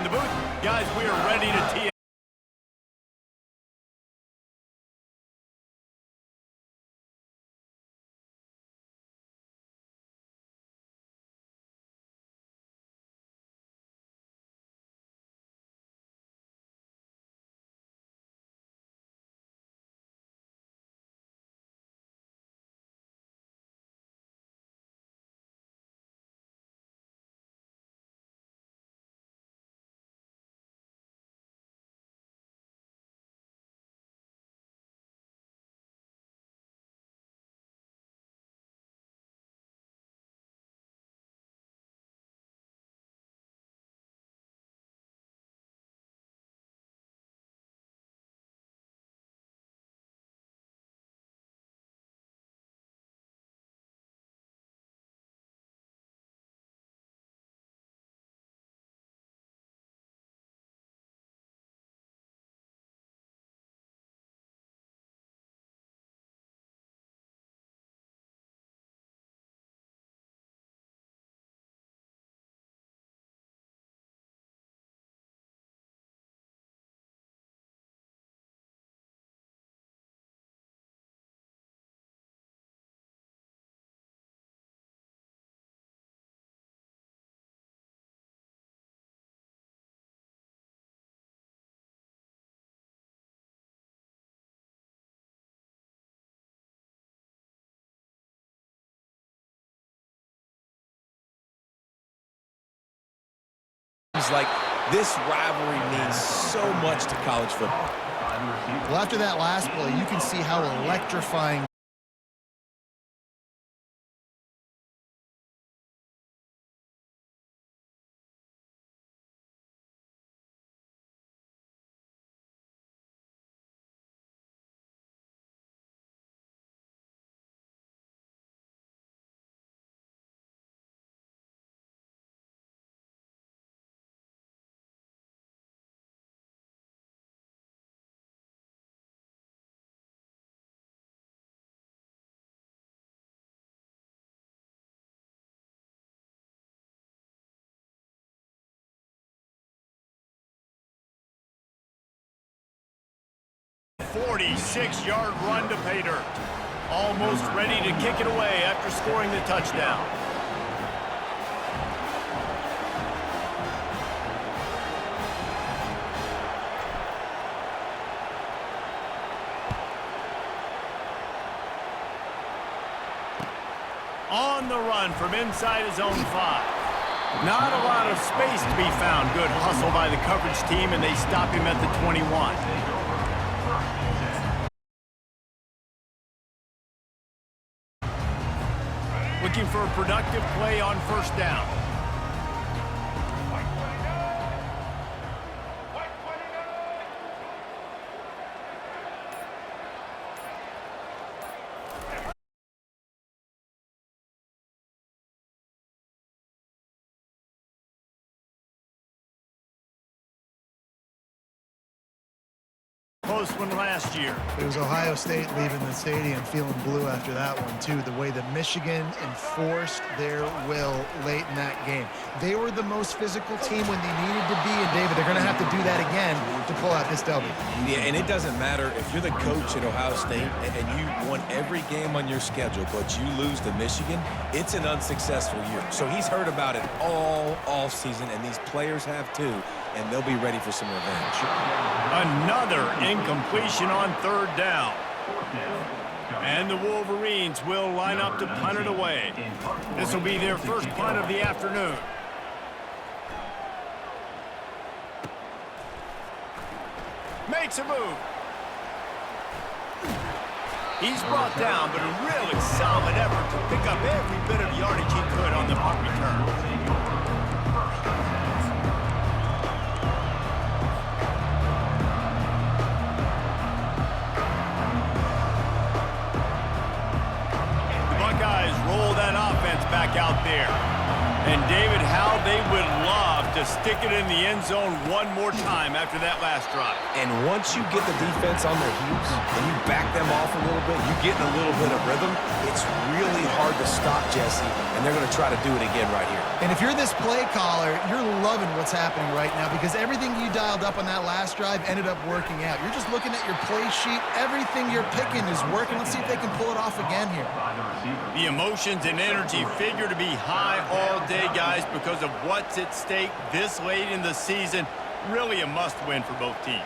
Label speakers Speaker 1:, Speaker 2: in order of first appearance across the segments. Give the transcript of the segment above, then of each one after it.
Speaker 1: the booth. Guys, we are ready to tee it.
Speaker 2: Like this rivalry means so much to college football.
Speaker 3: Well, after that last play, you can see how electrifying.
Speaker 1: "46-yard run to pay dirt. Almost ready to kick it away after scoring the touchdown. On the run from inside his own 5. Not a lot of space to be found. Good hustle by the coverage team, and they stop him at the 21. Looking for a productive play on first down. Close one last year.
Speaker 3: It was Ohio State leaving the stadium feeling blue after that one, too. The way that Michigan enforced their will late in that game. They were the most physical team when they needed to be, and David, they're going to have to do that again to pull out this W.
Speaker 2: Yeah, and it doesn't matter if you're the coach at Ohio State and you won every game on your schedule, but you lose to Michigan, it's an unsuccessful year. So he's heard about it all offseason, and these players have too, and they'll be ready for some revenge.
Speaker 1: Another incompletion on third down. And the Wolverines will line up to punt it away. This will be their first punt of the afternoon. Makes a move. He's brought down, but a really solid effort to pick up every bit of yardage he could on the punt return. Back out there. And David, how they would love to stick it in the end zone one more time after that last drive.
Speaker 2: And once you get the defense on their heels and you back them off a little bit, you get in a little bit of rhythm, it's really hard to stop Jesse, and they're going to try to do it again right here.
Speaker 3: And if you're this play caller, you're loving what's happening right now because everything you dialed up on that last drive ended up working out. You're just looking at your play sheet. Everything you're picking is working. Let's see if they can pull it off again here.
Speaker 1: The emotions and energy figure to be high all day, guys, because of what's at stake this late in the season. Really a must-win for both teams.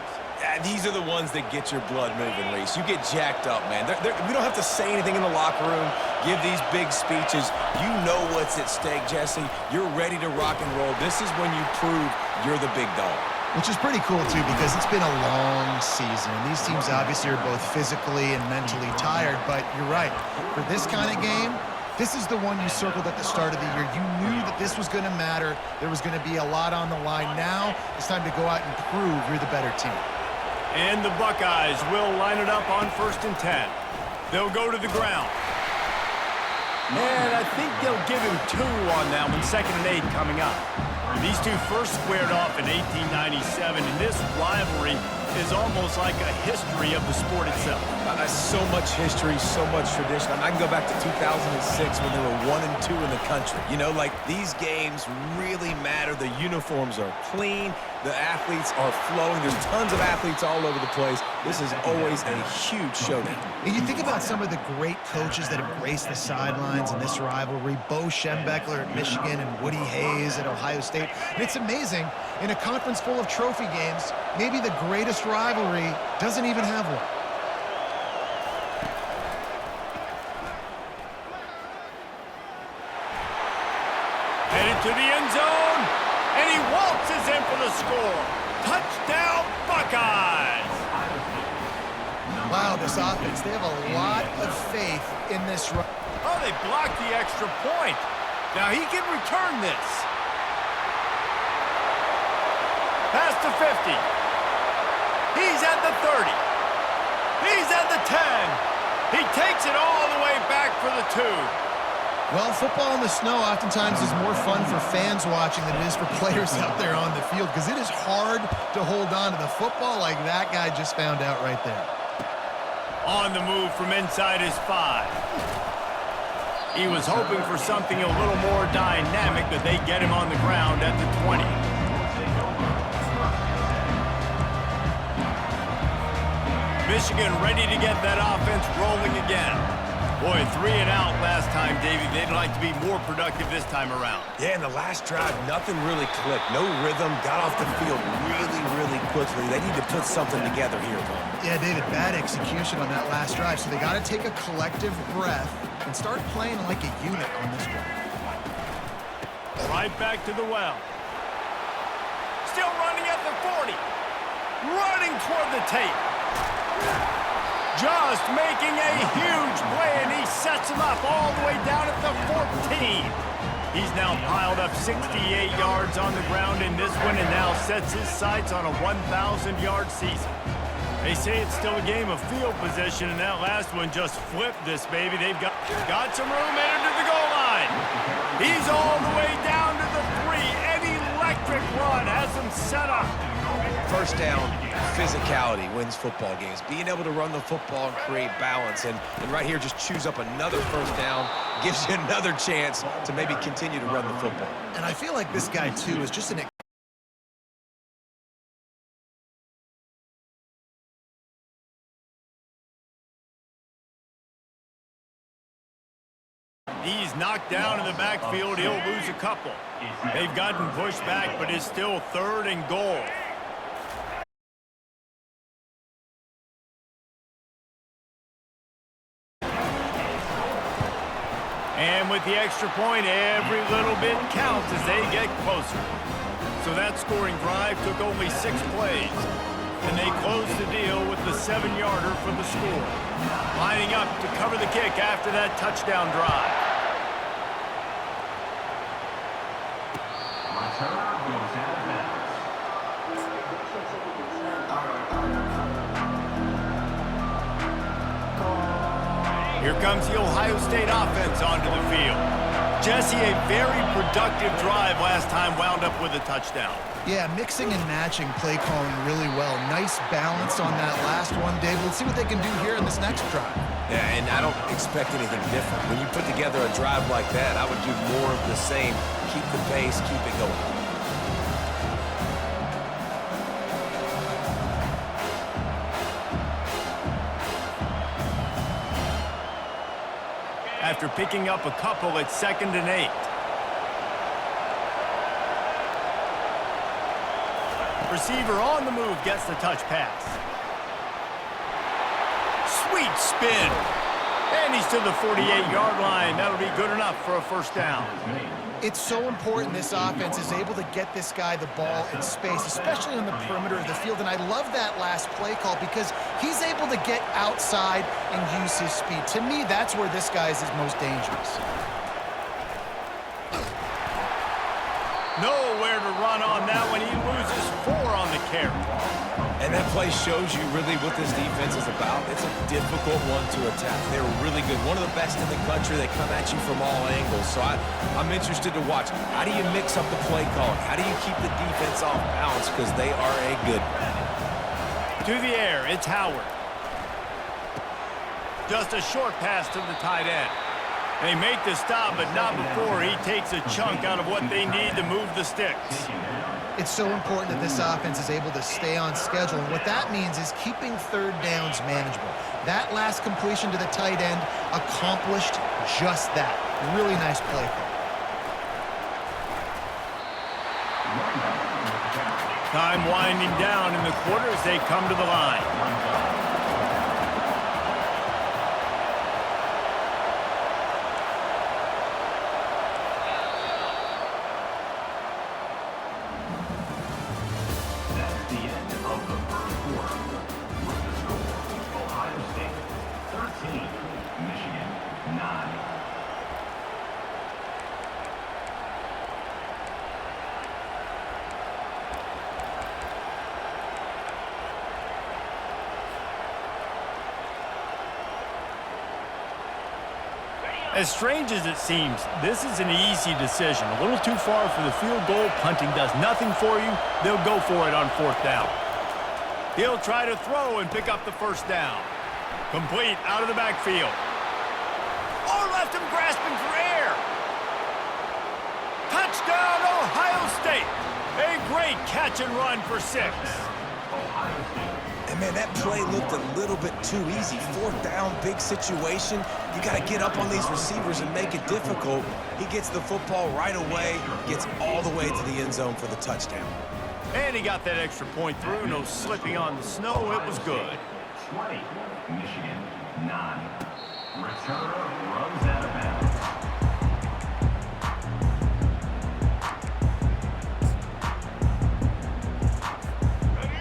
Speaker 2: These are the ones that get your blood moving, Reese. You get jacked up, man. We don't have to say anything in the locker room, give these big speeches. You know what's at stake, Jesse. You're ready to rock and roll. This is when you prove you're the big dog.
Speaker 3: Which is pretty cool, too, because it's been a long season. And these teams obviously are both physically and mentally tired. But you're right. For this kind of game, this is the one you circled at the start of the year. You knew that this was going to matter. There was going to be a lot on the line. Now it's time to go out and prove you're the better team.
Speaker 1: And the Buckeyes will line it up on 1st and 10. They'll go to the ground. And I think they'll give him 2 on that one, 2nd and 8 coming up. These two first squared off in 1897, and this rivalry is almost like a history of the sport itself.
Speaker 2: So much history, so much tradition. I can go back to 2006 when they were 1 and 2 in the country. You know, like, these games really matter. The uniforms are clean. The athletes are flowing. There's tons of athletes all over the place. This is always a huge showdown.
Speaker 3: And you think about some of the great coaches that have graced the sidelines in this rivalry. Bo Schembechler at Michigan and Woody Hayes at Ohio State. And it's amazing, in a conference full of trophy games, maybe the greatest rivalry doesn't even have one.
Speaker 1: Headed to the end zone, and he waltzes in for the score. Touchdown, Buckeyes!
Speaker 3: Wow, this offense, they have a lot of faith in this run.
Speaker 1: Oh, they blocked the extra point. Now he can return this. Pass to 50. He's at the 30. He's at the 10. He takes it all the way back for the 2.
Speaker 3: Well, football in the snow oftentimes is more fun for fans watching than it is for players out there on the field because it is hard to hold on to the football like that guy just found out right there.
Speaker 1: On the move from inside his 5. He was hoping for something a little more dynamic, but they get him on the ground at the 20. Michigan ready to get that offense rolling again. Boy, 3 and out last time, Davey. They'd like to be more productive this time around.
Speaker 2: Yeah, in the last drive, nothing really clicked. No rhythm, got off the field really quickly. They need to put something together here, though.
Speaker 3: Yeah, David, bad execution on that last drive, so they got to take a collective breath and start playing like a unit on this drive.
Speaker 1: Right back to the well. Still running at the 40. Running toward the tape. Just making a huge play, and he sets him up all the way down at the 14. He's now piled up 68 yards on the ground in this one and now sets his sights on a 1,000-yard season. They say it's still a game of field position, and that last one just flipped this baby. They've got some room headed to the goal line. He's all the way down to the 3. An electric run has him set up.
Speaker 2: First down, physicality wins football games. Being able to run the football and create balance. And right here, just choose up another first down, gives you another chance to maybe continue to run the football.
Speaker 3: And I feel like this guy, too, is just an...
Speaker 1: He's knocked down in the backfield. He'll lose a couple. They've gotten pushed back, but it's still 3rd and goal. And with the extra point, every little bit counts as they get closer. So that scoring drive took only 6 plays. And they closed the deal with the 7-yarder for the score. Lining up to cover the kick after that touchdown drive. Here comes the Ohio State offense onto the field. Jesse, a very productive drive last time, wound up with a touchdown.
Speaker 3: Yeah, mixing and matching play calling really well. Nice balance on that last one, Dave. Let's see what they can do here in this next drive.
Speaker 2: Yeah, and I don't expect anything different. When you put together a drive like that, I would do more of the same. Keep the pace, keep it going.
Speaker 1: After picking up a couple, it's 2nd and 8. Receiver on the move gets the touch pass. Sweet spin. And he's to the 48-yard line. That'll be good enough for a first down.
Speaker 3: It's so important this offense is able to get this guy the ball in space, especially on the perimeter of the field. And I love that last play call because he's able to get outside and use his speed. To me, that's where this guy is his most dangerous.
Speaker 1: Nowhere to run on that one. He loses 4 on the carry.
Speaker 2: And that play shows you really what this defense is about. It's a difficult one to attack. They're really good. One of the best in the country. They come at you from all angles. So I'm interested to watch. How do you mix up the play calling? How do you keep the defense off balance? Because they are a good one.
Speaker 1: To the air, it's Howard. Just a short pass to the tight end. They make the stop, but not before he takes a chunk out of what they need to move the sticks.
Speaker 3: It's so important that this offense is able to stay on schedule, and what that means is keeping third downs manageable. That last completion to the tight end accomplished just that. Really nice play call.
Speaker 1: Time winding down in the quarter as they come to the line. As strange as it seems, this is an easy decision. A little too far for the field goal. Punting does nothing for you. They'll go for it on 4th down. He'll try to throw and pick up the first down. Complete out of the backfield. Oh, left him grasping for air. Touchdown, Ohio State. A great catch and run for 6.
Speaker 2: And, man, that play looked a little bit too easy. 4th down, big situation. You got to get up on these receivers and make it difficult. He gets the football right away, gets all the way to the end zone for the touchdown.
Speaker 1: And he got that extra point through. No slipping on the snow. It was good.
Speaker 4: 20, Michigan, 9. Returner runs out of bounds.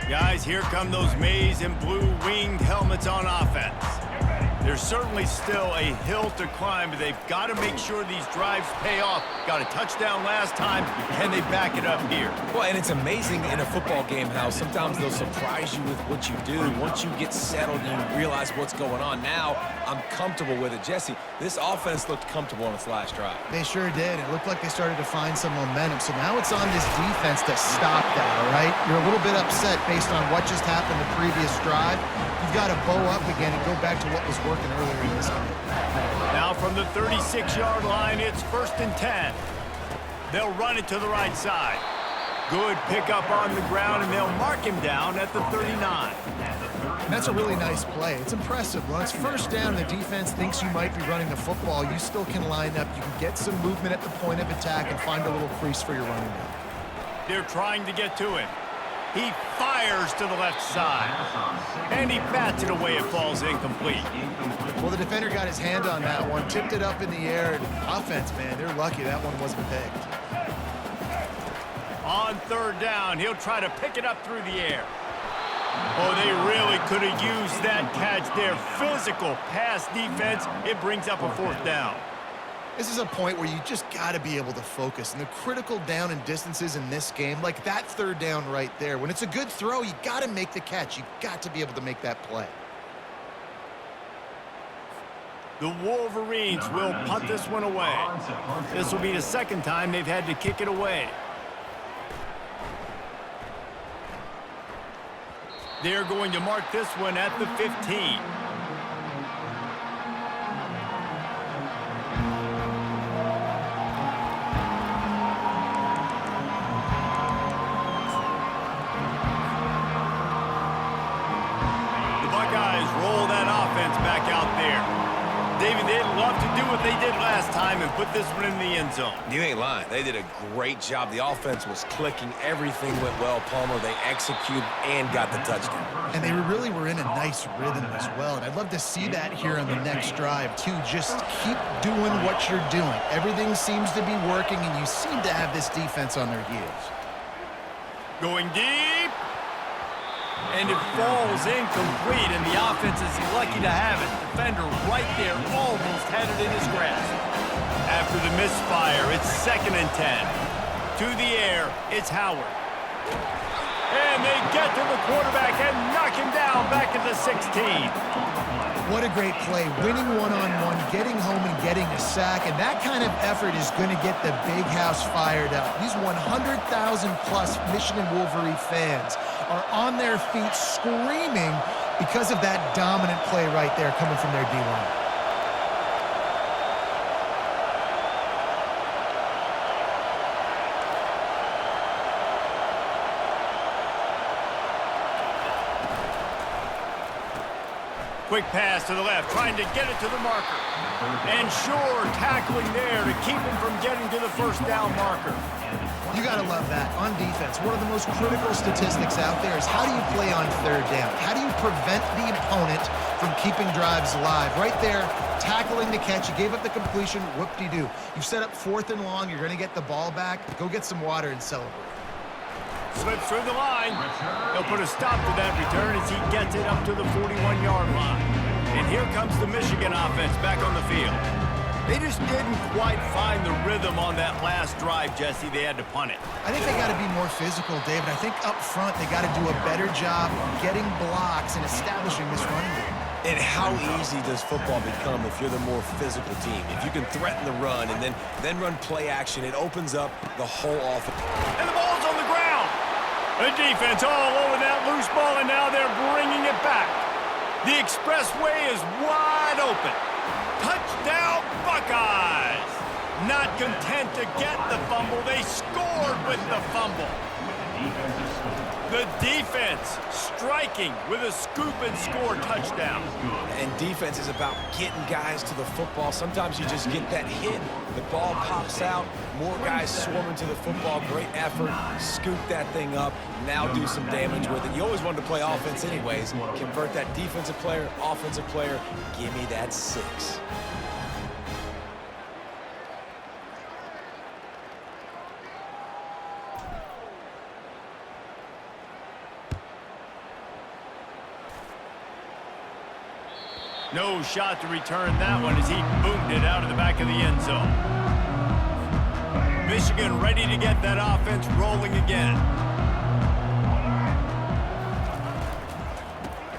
Speaker 1: Guys, here come those maize and blue winged helmets on offense. There's certainly still a hill to climb, but they've got to make sure these drives pay off. Got a touchdown last time. Can they back it up here?
Speaker 2: Well, and it's amazing in a football game how sometimes they'll surprise you with what you do. Once you get settled and you realize what's going on, now I'm comfortable with it. Jesse, this offense looked comfortable on its last drive.
Speaker 3: They sure did. It looked like they started to find some momentum. So now it's on this defense to stop that, all right? You're a little bit upset based on what just happened the previous drive. You've got to bow up again and go back to what was working earlier in this game.
Speaker 1: Now from the 36-yard line, it's 1st and 10. They'll run it to the right side. Good pickup on the ground, and they'll mark him down at the 39.
Speaker 3: That's a really nice play. It's impressive. Once first down, the defense thinks you might be running the football. You still can line up. You can get some movement at the point of attack and find a little crease for your running back.
Speaker 1: They're trying to get to him. He fires to the left side. And he bats it away. It falls incomplete.
Speaker 3: Well, the defender got his hand on that one, tipped it up in the air. And offense, man, they're lucky that one wasn't picked.
Speaker 1: On 3rd down, he'll try to pick it up through the air. Oh, they really could have used that catch there. Physical pass defense. It brings up a 4th down.
Speaker 3: This is a point where you just got to be able to focus. And the critical down and distances in this game, like that 3rd down right there, when it's a good throw, you got to make the catch. You got to be able to make that play.
Speaker 1: The Wolverines will punt this one away. This will be the 2nd time they've had to kick it away. They're going to mark this one at the 15. here. David, they'd love to do what they did last time and put this one in the end zone.
Speaker 2: You ain't lying. They did a great job. The offense was clicking. Everything went well, Palmer. They executed and got the touchdown.
Speaker 3: And they really were in a nice rhythm as well. And I'd love to see that here on the next drive, too. Just keep doing what you're doing. Everything seems to be working, and you seem to have this defense on their heels.
Speaker 1: Going deep. And it falls incomplete, and the offense is lucky to have it. Defender right there almost had it in his grasp. After the misfire, it's 2nd and 10. To the air, it's Howard. And they get to the quarterback and knock him down back at the 16.
Speaker 3: What a great play. Winning one-on-one, getting home and getting a sack, and that kind of effort is going to get the big house fired up. These 100,000-plus Michigan Wolverine fans are on their feet screaming because of that dominant play right there coming from their D-line.
Speaker 1: Quick pass to the left, trying to get it to the marker. And sure, tackling there to keep him from getting to the first down marker.
Speaker 3: You got to love that. On defense, one of the most critical statistics out there is how do you play on 3rd down? How do you prevent the opponent from keeping drives alive? Right there, tackling the catch. You gave up the completion. Whoop-de-doo. You've set up 4th and long. You're going to get the ball back. Go get some water and celebrate.
Speaker 1: Slips through the line. They'll put a stop to that return as he gets it up to the 41-yard line. And here comes the Michigan offense back on the field. They just didn't quite find the rhythm on that last drive, Jesse. They had to punt it.
Speaker 3: I think they got to be more physical, David. I think up front they got to do a better job getting blocks and establishing this running game.
Speaker 2: And how easy does football become if you're the more physical team? If you can threaten the run and then run play action, it opens up the whole offense.
Speaker 1: And the ball's on the ground. The defense all over that loose ball, and now they're bringing it back. The expressway is wide open. Touchdown, Buckeyes! Not content to get the fumble, they scored with the fumble. The defense striking with a scoop and score touchdown.
Speaker 2: And defense is about getting guys to the football. Sometimes you just get that hit, the ball pops out, more guys swarming to the football. Great effort, scoop that thing up, now do some damage with it. You always wanted to play offense anyways. Convert that defensive player, offensive player, give me that 6.
Speaker 1: No shot to return that one as he boomed it out of the back of the end zone. Michigan ready to get that offense rolling again.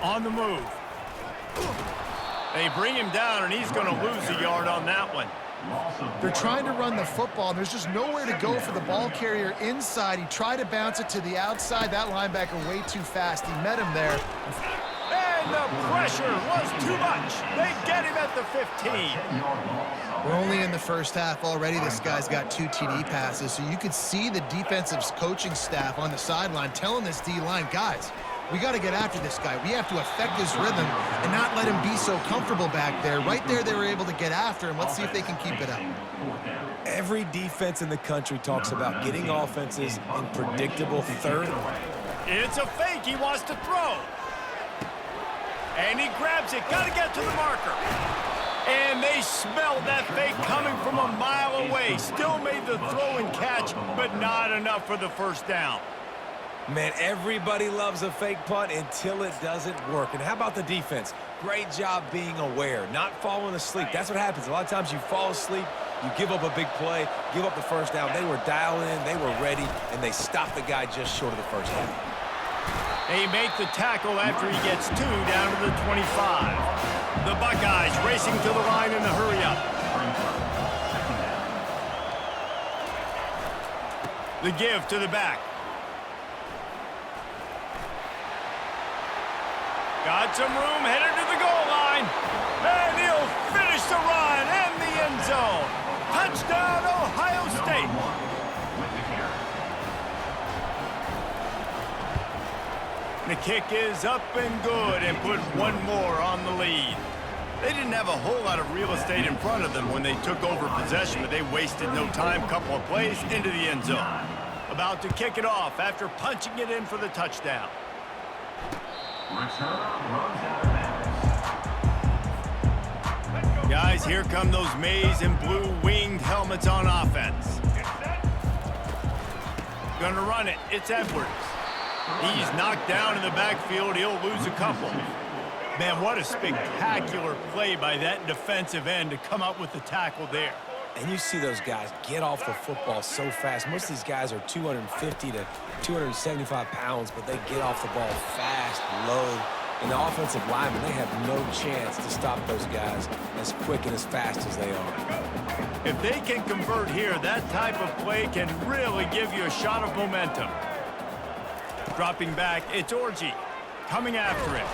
Speaker 1: On the move. They bring him down, and he's going to lose a yard on that one.
Speaker 3: They're trying to run the football, and there's just nowhere to go for the ball carrier inside. He tried to bounce it to the outside. That linebacker way too fast. He met him there.
Speaker 1: And the pressure was too much. They get him at the 15.
Speaker 3: We're only in the first half already. This guy's got 2 TD passes, so you could see the defensive coaching staff on the sideline telling this D-line, guys, we got to get after this guy. We have to affect his rhythm and not let him be so comfortable back there. Right there, they were able to get after him. Let's see if they can keep it up.
Speaker 2: Every defense in the country talks about getting offenses in predictable 3rd.
Speaker 1: It's a fake. He wants to throw. And he grabs it. Got to get to the marker. And they smelled that fake coming from a mile away. Still made the throw and catch, but not enough for the first down.
Speaker 2: Man, everybody loves a fake punt until it doesn't work. And how about the defense? Great job being aware, not falling asleep. That's what happens. A lot of times you fall asleep, you give up a big play, give up the first down. They were dialed in, they were ready, and they stopped the guy just short of the first down.
Speaker 1: They make the tackle after he gets 2 down to the 25. The Buckeyes racing to the line in a hurry-up. The give to the back. Got some room, headed to the goal line. And he'll finish the run and the end zone. Touchdown, Ohio State. The kick is up and good and put one more on the lead. They didn't have a whole lot of real estate in front of them when they took over possession, but they wasted no time. Couple of plays into the end zone. About to kick it off after punching it in for the touchdown. Guys, here come those maize and blue winged helmets on offense. Gonna run it. It's Edwards. He's knocked down in the backfield. He'll lose a couple. Man, what a spectacular play by that defensive end to come up with the tackle there.
Speaker 2: And you see those guys get off the football so fast. Most of these guys are 250 to 275 pounds, but they get off the ball fast, low. And the offensive linemen, they have no chance to stop those guys as quick and as fast as they are.
Speaker 1: If they can convert here, that type of play can really give you a shot of momentum. Dropping back, it's Orji coming after it.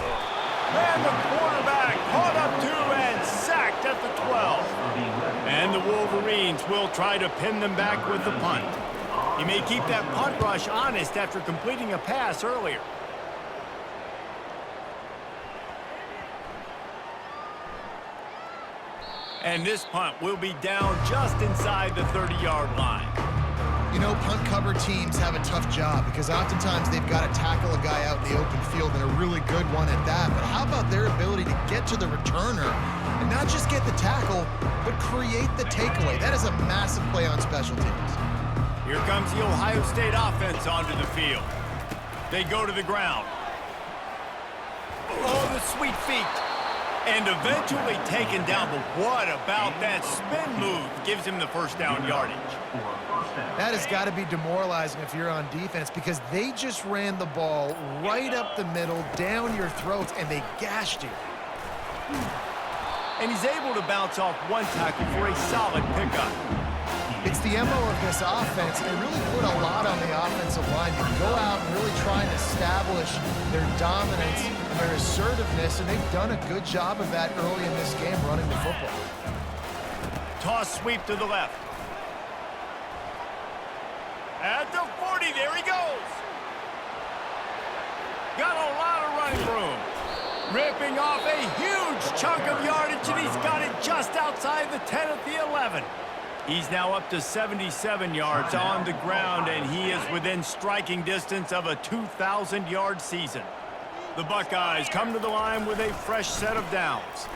Speaker 1: And the quarterback caught up to and sacked at the 12. And the Wolverines will try to pin them back with the punt. He may keep that punt rush honest after completing a pass earlier. And this punt will be down just inside the 30-yard line.
Speaker 3: You know, punt cover teams have a tough job because oftentimes they've got to tackle a guy out in the open field, and a really good one at that. But how about their ability to get to the returner and not just get the tackle, but create the takeaway? That is a massive play on special teams.
Speaker 1: Here comes the Ohio State offense onto the field. They go to the ground. Oh, the sweet feet. And eventually taken down, but what about that spin move gives him the first down yardage?
Speaker 3: That has got to be demoralizing if you're on defense because they just ran the ball right up the middle, down your throats, and they gashed you.
Speaker 1: And he's able to bounce off one tackle for a solid pickup.
Speaker 3: It's the MO of this offense. They really put a lot on the offensive line to go out and really try and establish their dominance and their assertiveness, and they've done a good job of that early in this game running the football.
Speaker 1: Toss sweep to the left. At the 40, there he goes. Got a lot of running room. Ripping off a huge chunk of yardage, and he's got it just outside the 10 at the 11. He's now up to 77 yards on the ground, and he is within striking distance of a 2,000-yard season. The Buckeyes come to the line with a fresh set of downs.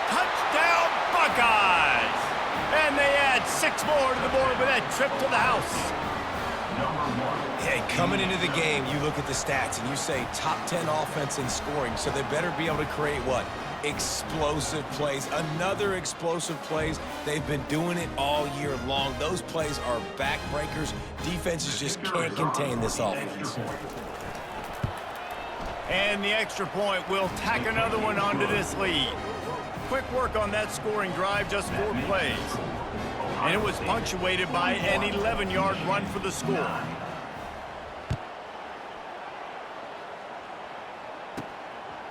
Speaker 1: Touchdown, Buckeyes! And they add 6 more to the board with that trip to the house.
Speaker 2: Hey, coming into the game, you look at the stats and you say top 10 offense in scoring, so they better be able to create what? Explosive plays. Another explosive plays. They've been doing it all year long. Those plays are backbreakers. Defenses just can't contain this offense.
Speaker 1: And the extra point will tack another one onto this lead. Quick work on that scoring drive, just 4 plays. And it was punctuated by an 11-yard run for the score.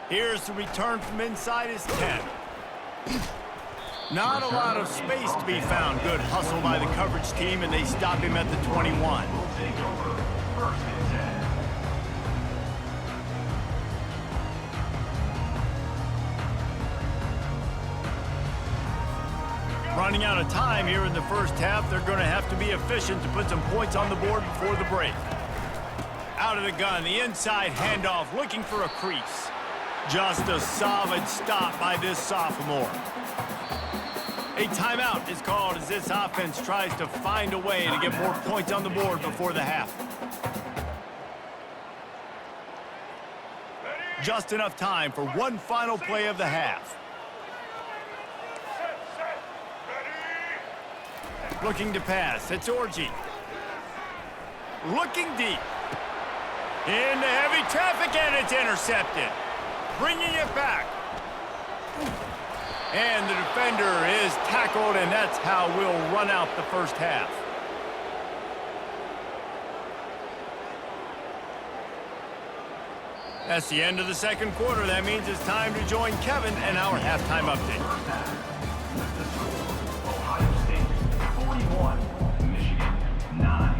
Speaker 1: Here's the return from inside his 10. Not a lot of space to be found. Good hustle by the coverage team, and they stop him at the 21. Running out of time here in the first half, they're going to have to be efficient to put some points on the board before the break. Out of the gun, the inside handoff, looking for a crease. Just a solid stop by this sophomore. A timeout is called as this offense tries to find a way to get more points on the board before the half. Just enough time for one final play of the half. Looking to pass, it's Orji. Looking deep. Into heavy traffic, and it's intercepted. Bringing it back. And the defender is tackled, and that's how we'll run out the first half. That's the end of the second quarter. That means it's time to join Kevin and our halftime update.
Speaker 4: Ohio State 41, Michigan 9.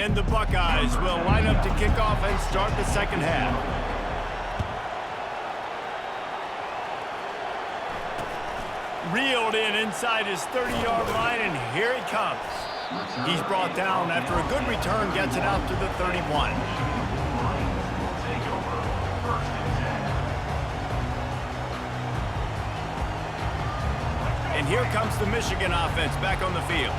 Speaker 1: And the Buckeyes will line up to kick off and start the second half. Reeled in inside his 30-yard line, and here he comes. He's brought down after a good return, gets it out to the 31. And here comes the Michigan offense back on the field.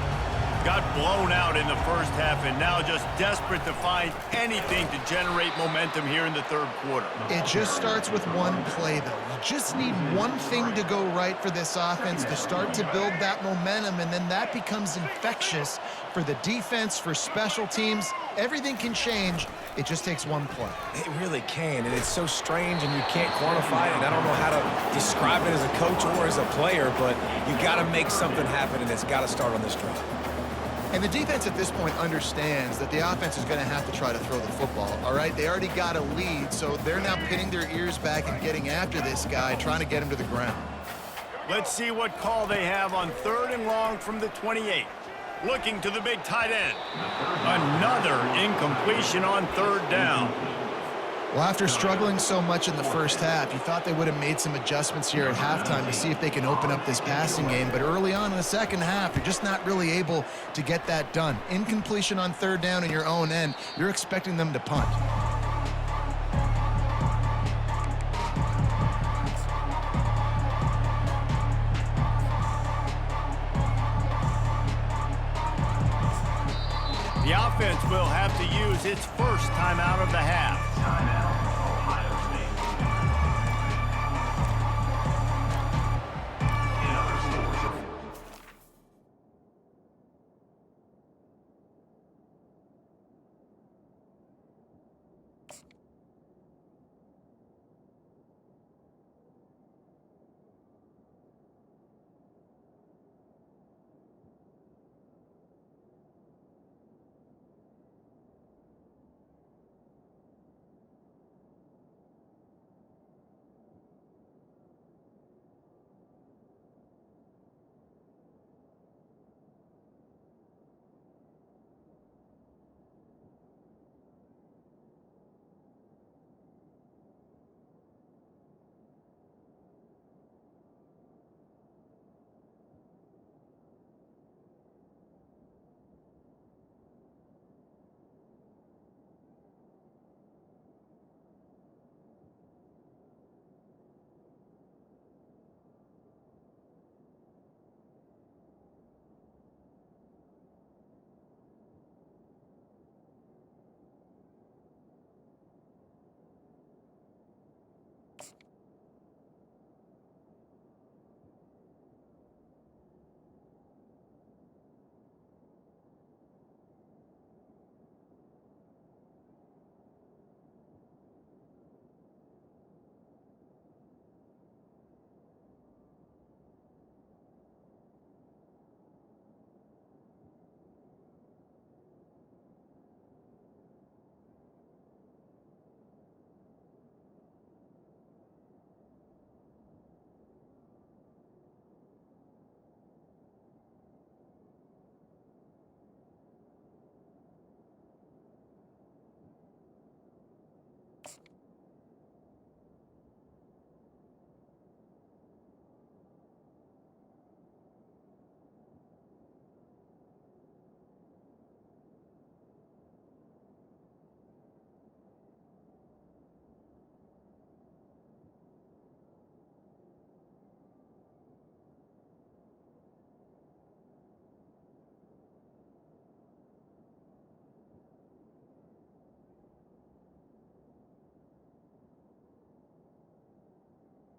Speaker 1: Got blown out in the first half and now just desperate to find anything to generate momentum here in the third quarter.
Speaker 3: It just starts with one play, though. You just need one thing to go right for this offense to start to build that momentum, and then that becomes infectious for the defense, for special teams. Everything can change. It just takes one play.
Speaker 2: It really can, and it's so strange, and you can't quantify it. And I don't know how to describe it as a coach or as a player, but you got to make something happen, and it's got to start on this drive.
Speaker 3: And the defense at this point understands that the offense is going to have to try to throw the football, all right? They already got a lead, so they're now pinning their ears back and getting after this guy, trying to get him to the ground.
Speaker 1: Let's see what call they have on 3rd and long from the 28. Looking to the big tight end. Another incompletion on 3rd down.
Speaker 3: Well, after struggling so much in the first half, you thought they would have made some adjustments here at halftime to see if they can open up this passing game. But early on in the second half, you're just not really able to get that done. Incompletion on 3rd down in your own end, you're expecting them to punt.
Speaker 1: The offense will have to use its first timeout of the half.
Speaker 4: Timeout, Ohio State. In other sports.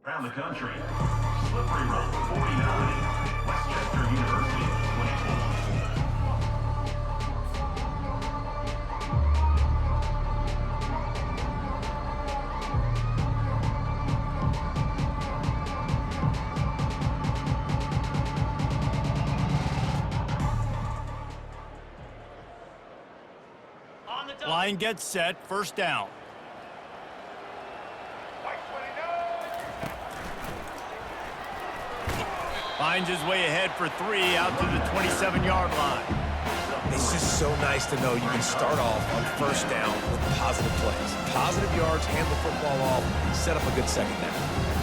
Speaker 4: Around the country, Slippery Road 49, Westchester University 24.
Speaker 1: Line gets set, 1st down. Finds his way ahead for 3 out to the 27-yard line.
Speaker 2: It's just so nice to know you can start off on first down with positive plays. Positive yards, hand the football off, set up a good second down.